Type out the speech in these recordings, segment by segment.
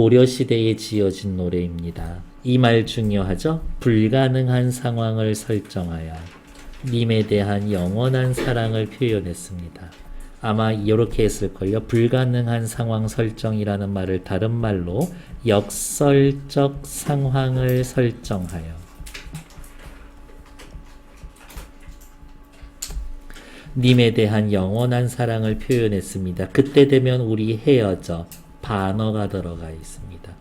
고려시대에 지어진 노래입니다. 이 말 중요하죠? 불가능한 상황을 설정하여 님에 대한 영원한 사랑을 표현했습니다. 아마 이렇게 했을걸요. 불가능한 상황 설정이라는 말을 다른 말로 역설적 상황을 설정하여 님에 대한 영원한 사랑을 표현했습니다. 그때 되면 우리 헤어져 반어가 들어가 있습니다.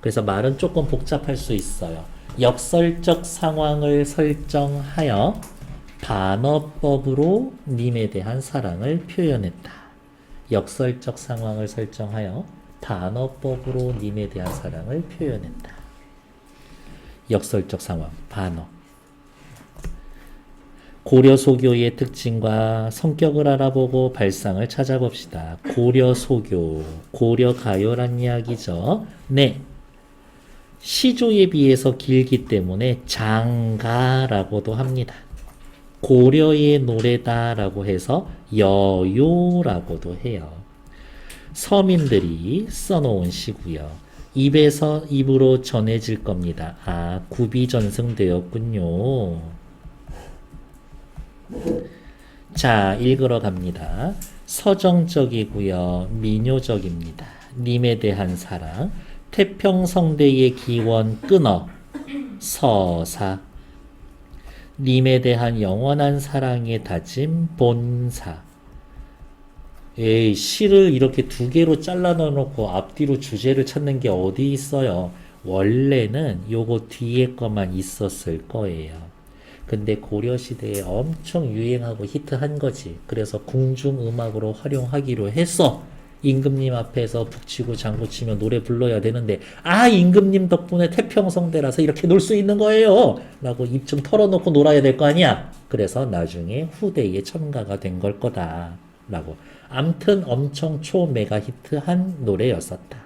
그래서 말은 조금 복잡할 수 있어요. 역설적 상황을 설정하여 반어법으로 님에 대한 사랑을 표현했다. 역설적 상황을 설정하여 반어법으로 님에 대한 사랑을 표현했다. 역설적 상황, 반어. 고려 소교의 특징과 성격을 알아보고 발상을 찾아봅시다. 고려 소교, 고려 가요란 이야기죠. 네. 시조에 비해서 길기 때문에 장가라고도 합니다. 고려의 노래다라고 해서 여요라고도 해요. 서민들이 써놓은 시고요. 입에서 입으로 전해질 겁니다. 아, 굽이 전승되었군요. 자, 읽으러 갑니다. 서정적이고요. 민요적입니다. 님에 대한 사랑. 태평성대의 기원 끊어. 서사. 님에 대한 영원한 사랑의 다짐. 본사. 에이, 시를 이렇게 두 개로 잘라 넣어놓고 앞뒤로 주제를 찾는 게 어디 있어요? 원래는 요거 뒤에 거만 있었을 거예요. 근데 고려시대에 엄청 유행하고 히트한 거지. 그래서 궁중음악으로 활용하기로 했어. 임금님 앞에서 북치고 장구치며 노래 불러야 되는데, 아, 임금님 덕분에 태평성대라서 이렇게 놀 수 있는 거예요 라고 입 좀 털어놓고 놀아야 될 거 아니야. 그래서 나중에 후대에 첨가가 된 걸 거다 라고. 암튼 엄청 초메가 히트한 노래였었다.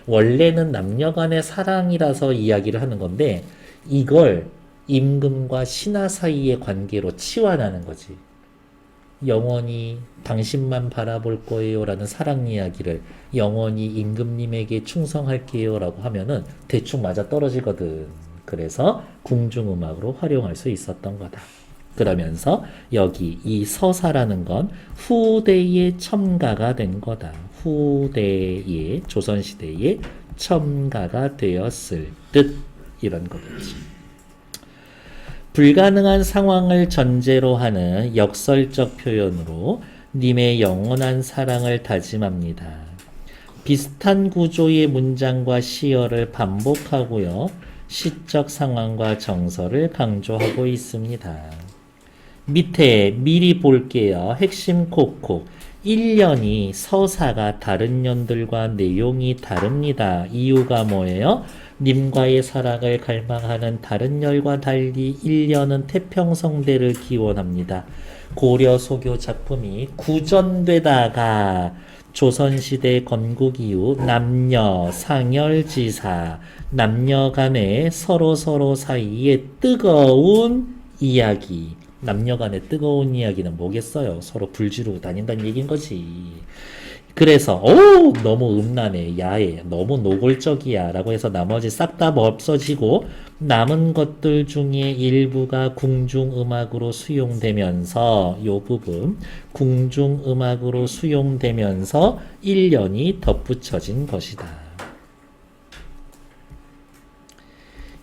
원래는 남녀간의 사랑이라서 이야기를 하는 건데, 이걸 임금과 신하 사이의 관계로 치환하는 거지. 영원히 당신만 바라볼 거예요 라는 사랑 이야기를 영원히 임금님에게 충성할게요 라고 하면은 대충 맞아 떨어지거든. 그래서 궁중음악으로 활용할 수 있었던 거다. 그러면서 여기 이 서사라는 건 후대에 첨가가 된 거다. 후대에, 조선시대에 첨가가 되었을 듯, 이런 거겠지. 불가능한 상황을 전제로 하는 역설적 표현으로 님의 영원한 사랑을 다짐합니다. 비슷한 구조의 문장과 시어를 반복하고요. 시적 상황과 정서를 강조하고 있습니다. 밑에 미리 볼게요. 핵심 콕콕. 1년이 서사가 다른 년들과 내용이 다릅니다. 이유가 뭐예요? 님과의 사랑을 갈망하는 다른 열과 달리 1년은 태평성대를 기원합니다. 고려 소교 작품이 구전되다가 조선시대 건국 이후 남녀 상열지사, 남녀 간의 서로 사이에 뜨거운 이야기. 남녀 간의 뜨거운 이야기는 뭐겠어요? 서로 불 지르고 다닌다는 얘기인 거지. 그래서 너무 음란해, 야해, 너무 노골적이야 라고 해서 나머지 싹 다 없어지고 남은 것들 중에 일부가 궁중음악으로 수용되면서, 요 부분 궁중음악으로 수용되면서 1년이 덧붙여진 것이다.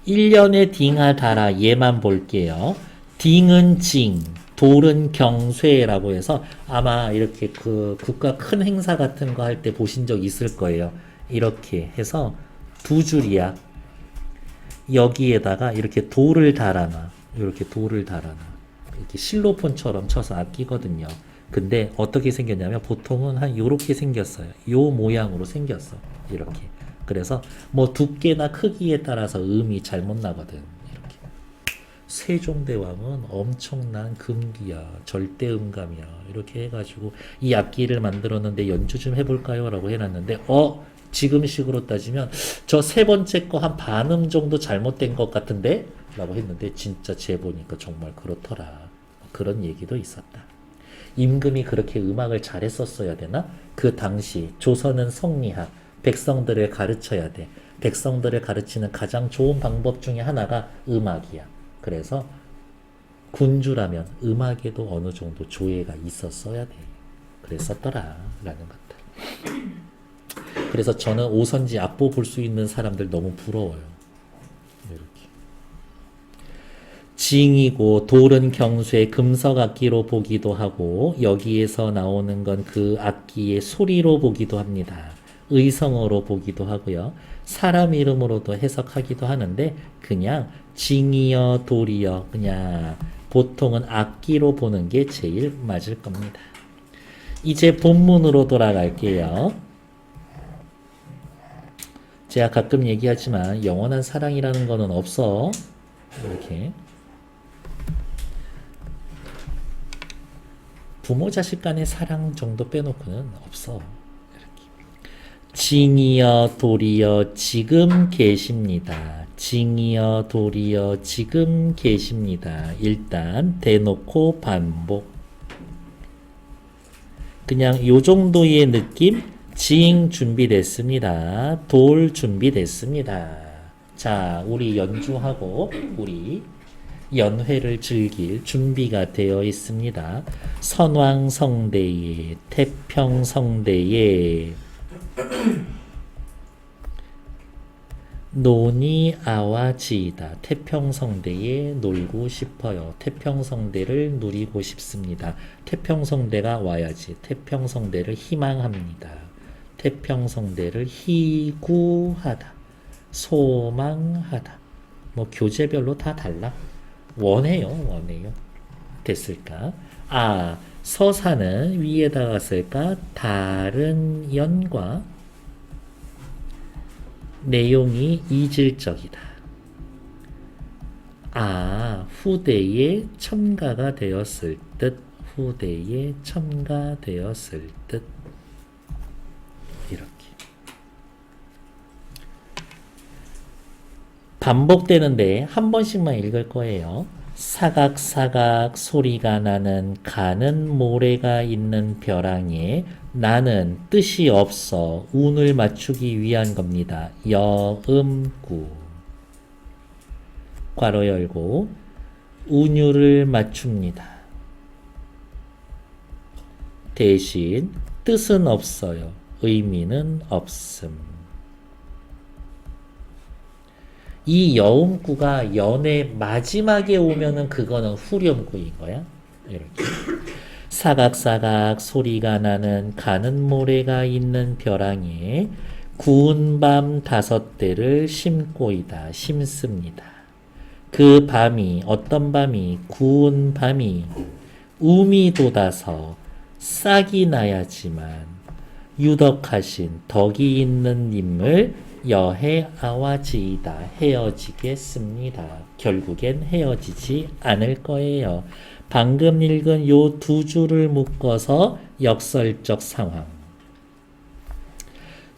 1년의 딩하 달아, 얘만 볼게요. 딩은 징, 돌은 경쇠라고 해서 아마 이렇게 그 국가 큰 행사 같은 거 할 때 보신 적 있을 거예요. 이렇게 해서 두 줄이야. 여기에다가 이렇게 돌을 달아놔. 이렇게 돌을 달아놔. 이렇게 실로폰처럼 쳐서 아끼거든요. 근데 어떻게 생겼냐면 보통은 한 요렇게 생겼어요. 요 모양으로 생겼어. 이렇게. 그래서 뭐 두께나 크기에 따라서 음이 잘못 나거든. 세종대왕은 엄청난 금기야, 절대음감이야. 이렇게 해가지고 이 악기를 만들었는데 연주 좀 해볼까요? 라고 해놨는데 지금식으로 따지면 저 세 번째 거 한 반음 정도 잘못된 것 같은데? 라고 했는데 진짜 재보니까 정말 그렇더라. 그런 얘기도 있었다. 임금이 그렇게 음악을 잘했었어야 되나? 그 당시 조선은 성리학, 백성들을 가르쳐야 돼. 백성들을 가르치는 가장 좋은 방법 중에 하나가 음악이야. 그래서 군주라면 음악에도 어느 정도 조예가 있었어야 돼. 그랬었더라 라는 것들. 그래서 저는 오선지 앞보 볼 수 있는 사람들 너무 부러워요. 이렇게. 징이고 돌은 경쇠 금석 악기로 보기도 하고 여기에서 나오는 건 그 악기의 소리로 보기도 합니다. 의성어로 보기도 하고요. 사람 이름으로도 해석하기도 하는데 그냥 징이여 돌이여 그냥 보통은 악기로 보는 게 제일 맞을 겁니다. 이제 본문으로 돌아갈게요. 제가 가끔 얘기하지만 영원한 사랑이라는 거는 없어. 이렇게. 부모 자식 간의 사랑 정도 빼놓고는 없어. 이렇게. 징이여 돌이여 지금 계십니다. 징이여 돌이여 지금 계십니다. 일단 대놓고 반복. 그냥 요 정도의 느낌? 징 준비됐습니다. 돌 준비됐습니다. 자, 우리 연주하고 우리 연회를 즐길 준비가 되어 있습니다. 선왕성대에 태평성대에 논이 아와지이다. 태평성대에 놀고 싶어요. 태평성대를 누리고 싶습니다. 태평성대가 와야지. 태평성대를 희망합니다. 태평성대를 희구하다. 소망하다. 뭐 교재별로 다 달라. 원해요. 됐을까? 아, 서사는 위에다가 쓸까? 다른 연과 내용이 이질적이다. 아, 후대에 첨가가 되었을 듯. 후대에 첨가되었을 듯. 이렇게. 반복되는데 한 번씩만 읽을 거예요. 사각사각 소리가 나는 가는 모래가 있는 벼랑에 나는 뜻이 없어 운을 맞추기 위한 겁니다. 여음구 괄호 열고 운율을 맞춥니다. 대신 뜻은 없어요. 의미는 없음. 이 여음구가 연의 마지막에 오면은 그거는 후렴구인 거야. 이렇게. 사각사각 소리가 나는 가는 모래가 있는 벼랑에 구운 밤 5대를 심고이다. 심습니다. 그 밤이 어떤 밤이 구운 밤이 움이 돋아서 싹이 나야지만 유덕하신 덕이 있는 님을 여해 아와지이다. 헤어지겠습니다. 결국엔 헤어지지 않을 거예요. 방금 읽은 요 두 줄을 묶어서 역설적 상황.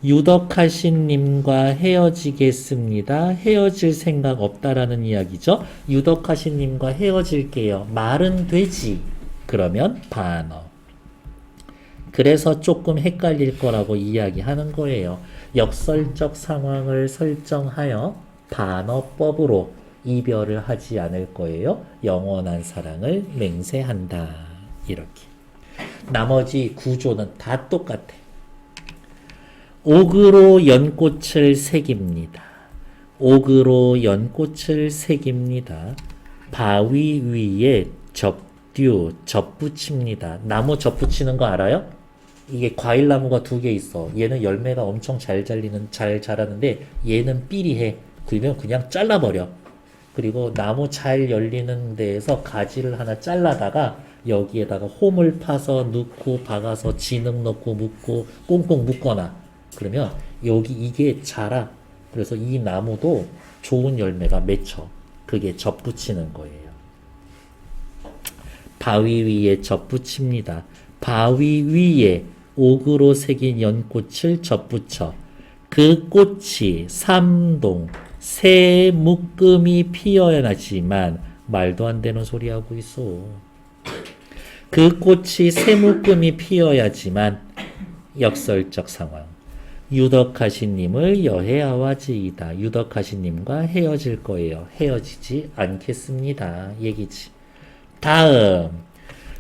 유덕하신 님과 헤어지겠습니다. 헤어질 생각 없다라는 이야기죠. 유덕하신 님과 헤어질게요. 말은 되지. 그러면 반어. 그래서 조금 헷갈릴 거라고 이야기하는 거예요. 역설적 상황을 설정하여 반어법으로 이별을 하지 않을 거예요. 영원한 사랑을 맹세한다. 이렇게. 나머지 구조는 다 똑같아. 옥으로 연꽃을 새깁니다. 옥으로 연꽃을 새깁니다. 바위 위에 접 붙입니다. 나무 접 붙이는 거 알아요? 이게 과일나무가 2개 있어. 얘는 열매가 엄청 잘 자라는데 얘는 삐리해. 그러면 그냥 잘라버려. 그리고 나무 잘 열리는 데에서 가지를 하나 잘라다가 여기에다가 홈을 파서 넣고 박아서 진흙 넣고 묶고 꽁꽁 묶거나 그러면 여기 이게 자라. 그래서 이 나무도 좋은 열매가 맺혀. 그게 접 붙이는 거예요. 바위 위에 접 붙입니다. 바위 위에 옥으로 새긴 연꽃을 접붙여 그 꽃이 삼동 새 묶음이 피어나지만 말도 안 되는 소리 하고 있어. 그 꽃이 새 묶음이 피어야지만 역설적 상황. 유덕하시님을 여해아와지이다. 유덕하시님과 헤어질 거예요. 헤어지지 않겠습니다. 얘기지. 다음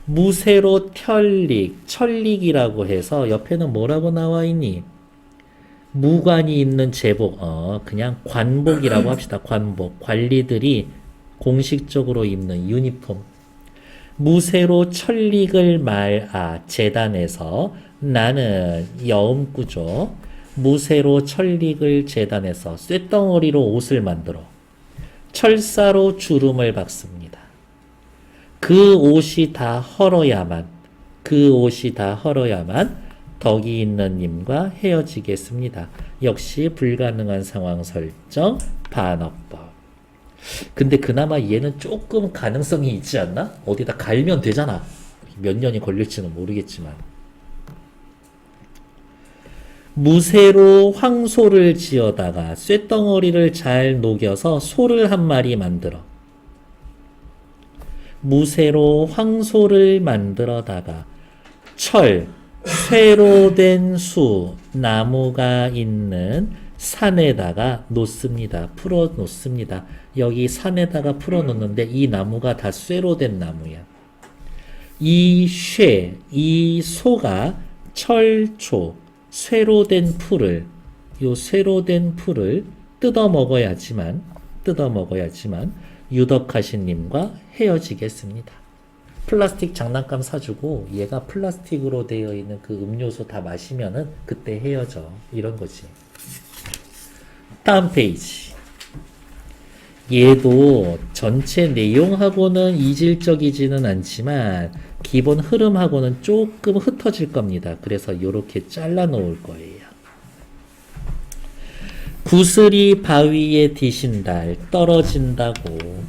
무쇠로 털릭, 철릭이라고 해서 옆에는 뭐라고 나와 있니? 무관이 입는 제복, 그냥 관복이라고 합시다. 관복. 관리들이 공식적으로 입는 유니폼. 무쇠로 철릭을 말아 재단에서 나는 여음구조. 무쇠로 철릭을 재단해서 쇳덩어리로 옷을 만들어 철사로 주름을 박습니다. 그 옷이 다 헐어야만 덕이 있는 님과 헤어지겠습니다. 역시 불가능한 상황 설정 반어법. 근데 그나마 얘는 조금 가능성이 있지 않나? 어디다 갈면 되잖아. 몇 년이 걸릴지는 모르겠지만. 무쇠로 황소를 지어다가 쇳덩어리를 잘 녹여서 소를 한 마리 만들어. 무쇠로 황소를 만들어다가 쇠로 된 나무가 있는 산에다가 놓습니다. 풀어 놓습니다. 여기 산에다가 풀어 놓는데 이 나무가 다 쇠로 된 나무야. 이 소가 쇠로 된 풀을 뜯어 먹어야지만 유덕하신님과 헤어지겠습니다. 플라스틱 장난감 사주고 얘가 플라스틱으로 되어 있는 그 음료수 다 마시면은 그때 헤어져. 이런 거지. 다음 페이지. 얘도 전체 내용하고는 이질적이지는 않지만 기본 흐름하고는 조금 흩어질 겁니다. 그래서 이렇게 잘라 놓을 거예요. 구슬이 바위에 디신달 떨어진다고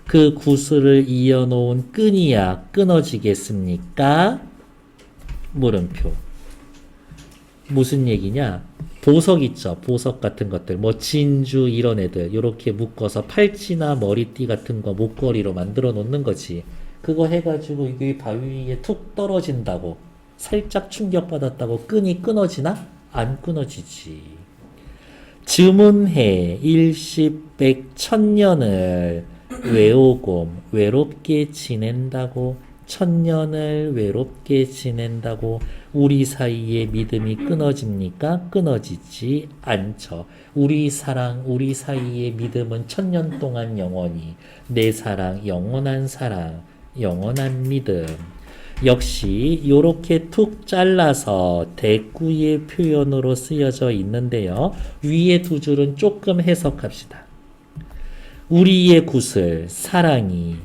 그 구슬을 이어놓은 끈이야 끊어지겠습니까? 물음표. 무슨 얘기냐? 보석 있죠. 보석 같은 것들. 뭐 진주 이런 애들. 요렇게 묶어서 팔찌나 머리띠 같은 거 목걸이로 만들어 놓는 거지. 그거 해가지고 이게 바위 위에 툭 떨어진다고. 살짝 충격받았다고 끈이 끊어지나? 안 끊어지지. 즈문해 일십 백 천년을 외롭게 지낸다고. 천년을 외롭게 지낸다고 우리 사이의 믿음이 끊어집니까? 끊어지지 않죠. 우리 사이의 믿음은 천년 동안 영원히. 내 사랑, 영원한 믿음. 역시 요렇게 툭 잘라서 대꾸의 표현으로 쓰여져 있는데요. 위에 두 줄은 조금 해석합시다. 우리의 구슬, 사랑이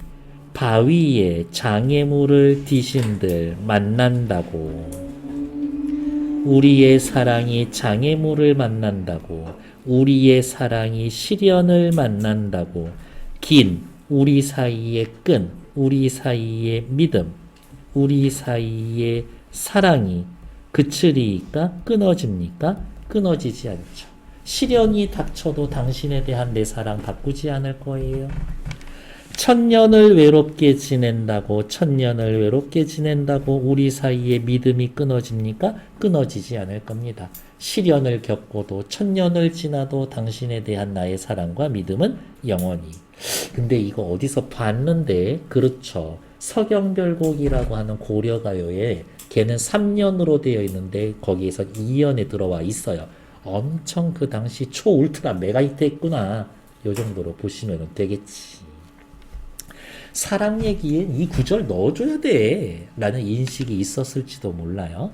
바위에 장애물을 디신들 만난다고. 우리의 사랑이 장애물을 만난다고. 우리의 사랑이 시련을 만난다고. 긴 우리 사이의 끈, 우리 사이의 믿음, 우리 사이의 사랑이 그치리까? 끊어집니까? 끊어지지 않죠. 시련이 닥쳐도 당신에 대한 내 사랑 바꾸지 않을 거예요. 천년을 외롭게 지낸다고 우리 사이의 믿음이 끊어집니까? 끊어지지 않을 겁니다. 시련을 겪고도 천년을 지나도 당신에 대한 나의 사랑과 믿음은 영원히. 근데 이거 어디서 봤는데? 그렇죠. 서경별곡이라고 하는 고려가요에 걔는 3년으로 되어 있는데 거기에서 2년에 들어와 있어요. 엄청 그 당시 초울트라 메가히트 했구나. 요 정도로 보시면 되겠지. 사랑 얘기엔 이 구절 넣어줘야 돼 라는 인식이 있었을지도 몰라요.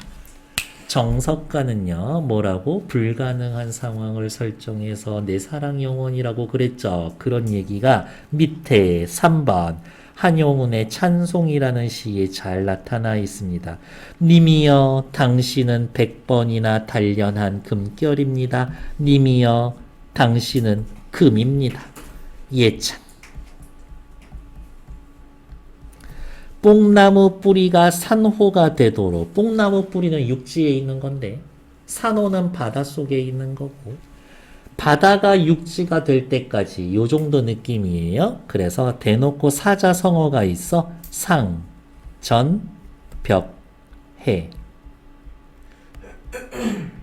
정석가는요 뭐라고? 불가능한 상황을 설정해서 내 사랑 영원이라고 그랬죠. 그런 얘기가 밑에 3번 한용운의 찬송이라는 시에 잘 나타나 있습니다. 님이여 당신은 100번이나 단련한 금결입니다. 님이여 당신은 금입니다. 예찬. 뽕나무 뿌리가 산호가 되도록. 뽕나무 뿌리는 육지에 있는 건데 산호는 바닷속에 있는 거고 바다가 육지가 될 때까지 요 정도 느낌이에요. 그래서 대놓고 사자성어가 있어. 상, 전, 벽, 해.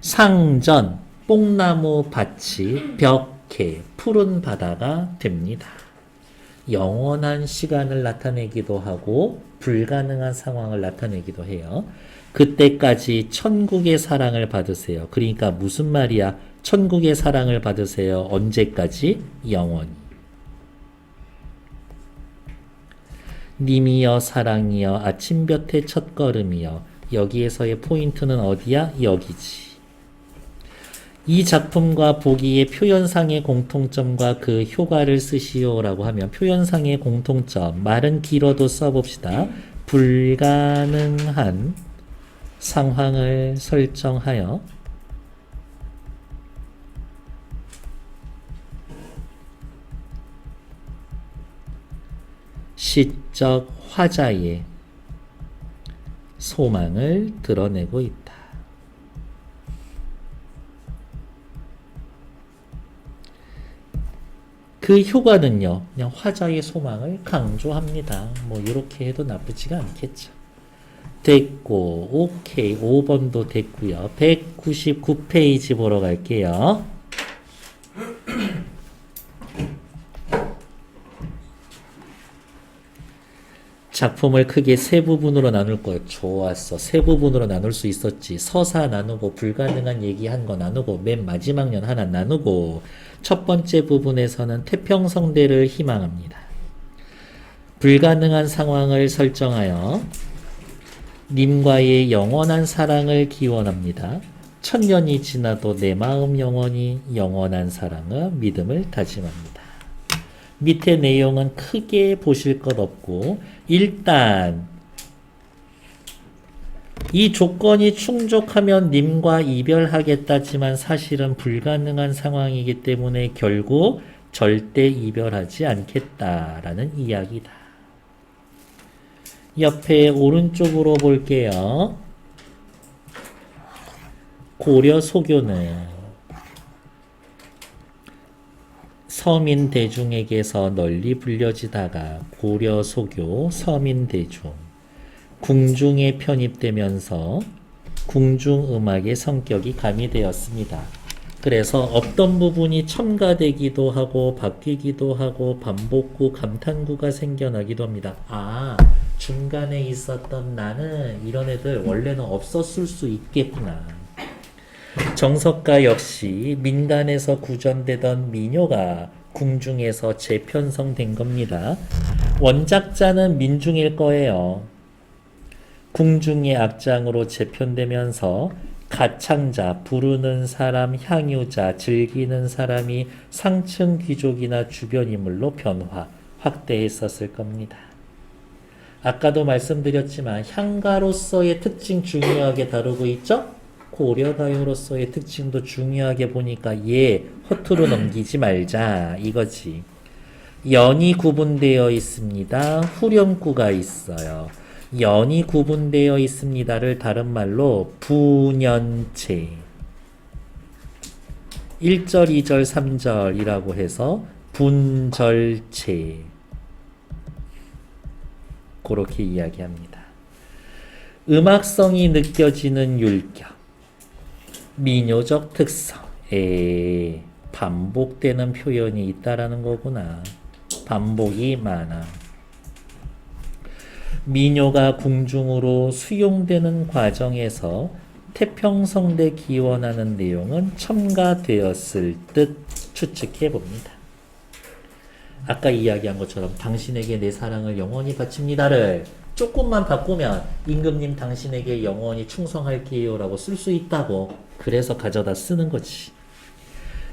상전, 뽕나무 밭이 벽해, 푸른 바다가 됩니다. 영원한 시간을 나타내기도 하고 불가능한 상황을 나타내기도 해요. 그때까지 천국의 사랑을 받으세요. 그러니까 무슨 말이야? 천국의 사랑을 받으세요. 언제까지? 영원히. 님이여 사랑이여 아침볕의 첫걸음이여. 여기에서의 포인트는 어디야? 여기지. 이 작품과 보기의 표현상의 공통점과 그 효과를 쓰시오라고 하면 표현상의 공통점, 말은 길어도 써봅시다. 불가능한 상황을 설정하여 시적 화자의 소망을 드러내고 있다. 그 효과는요, 그냥 화자의 소망을 강조합니다. 뭐, 이렇게 해도 나쁘지가 않겠죠. 됐고, 오케이. 5번도 됐고요. 199페이지 보러 갈게요. 작품을 크게 세 부분으로 나눌 거예요. 좋았어. 세 부분으로 나눌 수 있었지. 서사 나누고 불가능한 얘기한 거 나누고 맨 마지막 년 하나 나누고 첫 번째 부분에서는 태평성대를 희망합니다. 불가능한 상황을 설정하여 님과의 영원한 사랑을 기원합니다. 천년이 지나도 내 마음 영원히 영원한 사랑과 믿음을 다짐합니다. 밑에 내용은 크게 보실 것 없고 일단 이 조건이 충족하면 님과 이별하겠다지만 사실은 불가능한 상황이기 때문에 결국 절대 이별하지 않겠다라는 이야기다. 옆에 오른쪽으로 볼게요. 고려 소교는 서민 대중에게서 널리 불려지다가 고려 소교, 서민 대중, 궁중에 편입되면서 궁중음악의 성격이 가미되었습니다. 그래서 어떤 부분이 첨가되기도 하고 바뀌기도 하고 반복구, 감탄구가 생겨나기도 합니다. 아, 중간에 있었던 나는 이런 애들 원래는 없었을 수 있겠구나. 정석가 역시 민간에서 구전되던 민요가 궁중에서 재편성된 겁니다. 원작자는 민중일 거예요. 궁중의 악장으로 재편되면서 가창자, 부르는 사람, 향유자, 즐기는 사람이 상층 귀족이나 주변 인물로 변화, 확대했었을 겁니다. 아까도 말씀드렸지만 향가로서의 특징 중요하게 다루고 있죠? 고려가요로서의 특징도 중요하게 보니까 얘 허투루 넘기지 말자 이거지. 연이 구분되어 있습니다. 후렴구가 있어요. 연이 구분되어 있습니다를 다른 말로 분연체 1절, 2절, 3절이라고 해서 분절체 그렇게 이야기합니다. 음악성이 느껴지는 율격 민요적 특성. 반복되는 표현이 있다라는 거구나. 반복이 많아. 민요가 궁중으로 수용되는 과정에서 태평성대 기원하는 내용은 첨가되었을 듯 추측해 봅니다. 아까 이야기한 것처럼 당신에게 내 사랑을 영원히 바칩니다를 조금만 바꾸면 임금님 당신에게 영원히 충성할게요 라고 쓸 수 있다고. 그래서 가져다 쓰는 거지.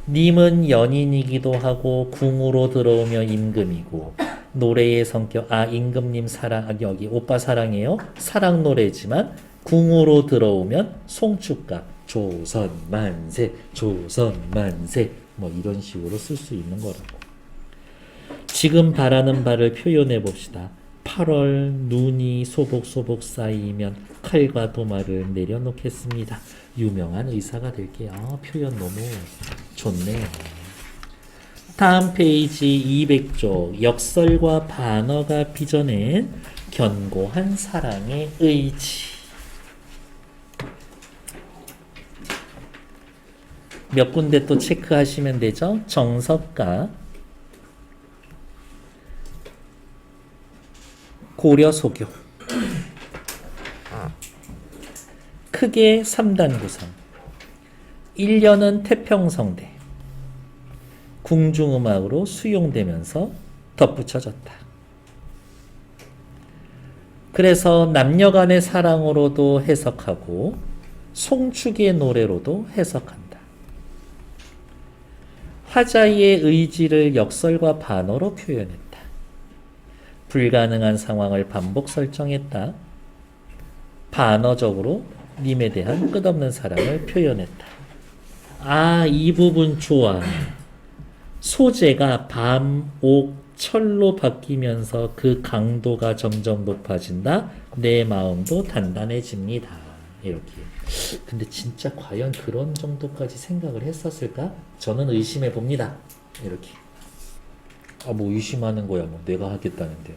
님은 연인이기도 하고 궁으로 들어오면 임금이고 노래의 성격 임금님 사랑 여기 오빠 사랑해요. 사랑 노래지만 궁으로 들어오면 송축가 조선만세 조선만세 뭐 이런 식으로 쓸 수 있는 거라고. 지금 바라는 바를 표현해 봅시다. 8월 눈이 소복소복 쌓이면 칼과 도마를 내려놓겠습니다. 유명한 의사가 될게요. 표현 너무 좋네요. 다음 페이지 200쪽 역설과 반어가 빚어낸 견고한 사랑의 의지. 몇 군데 또 체크하시면 되죠. 정석가, 고려 소교. 크게 3단 구성. 1년은 태평성대. 궁중음악으로 수용되면서 덧붙여졌다. 그래서 남녀간의 사랑으로도 해석하고 송축의 노래로도 해석한다. 화자의 의지를 역설과 반어로 표현했다. 불가능한 상황을 반복 설정했다. 반어적으로 님에 대한 끝없는 사랑을 표현했다. 아, 이 부분 좋아. 소재가 밤, 옥, 철로 바뀌면서 그 강도가 점점 높아진다. 내 마음도 단단해집니다. 이렇게. 근데 진짜 과연 그런 정도까지 생각을 했었을까? 저는 의심해 봅니다. 이렇게. 아, 뭐 의심하는 거야. 뭐 내가 하겠다는데.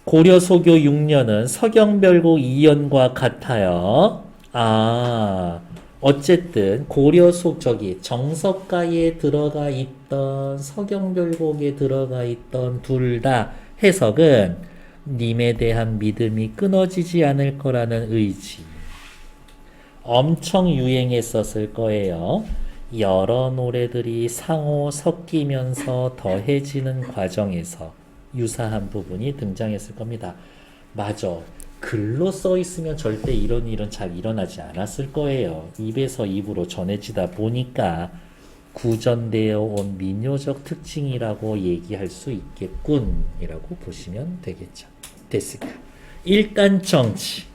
고려 소교 6년은 서경별곡 2연과 같아요. 아, 어쨌든 고려 속 저기 정석가에 들어가 있던 서경별곡에 들어가 있던 둘 다 해석은 님에 대한 믿음이 끊어지지 않을 거라는 의지. 엄청 유행했었을 거예요. 여러 노래들이 상호 섞이면서 더해지는 과정에서 유사한 부분이 등장했을 겁니다. 맞아. 글로 써 있으면 절대 이런 일은 잘 일어나지 않았을 거예요. 입에서 입으로 전해지다 보니까 구전되어 온 민요적 특징이라고 얘기할 수 있겠군 이라고 보시면 되겠죠. 됐을까? 일단 정치.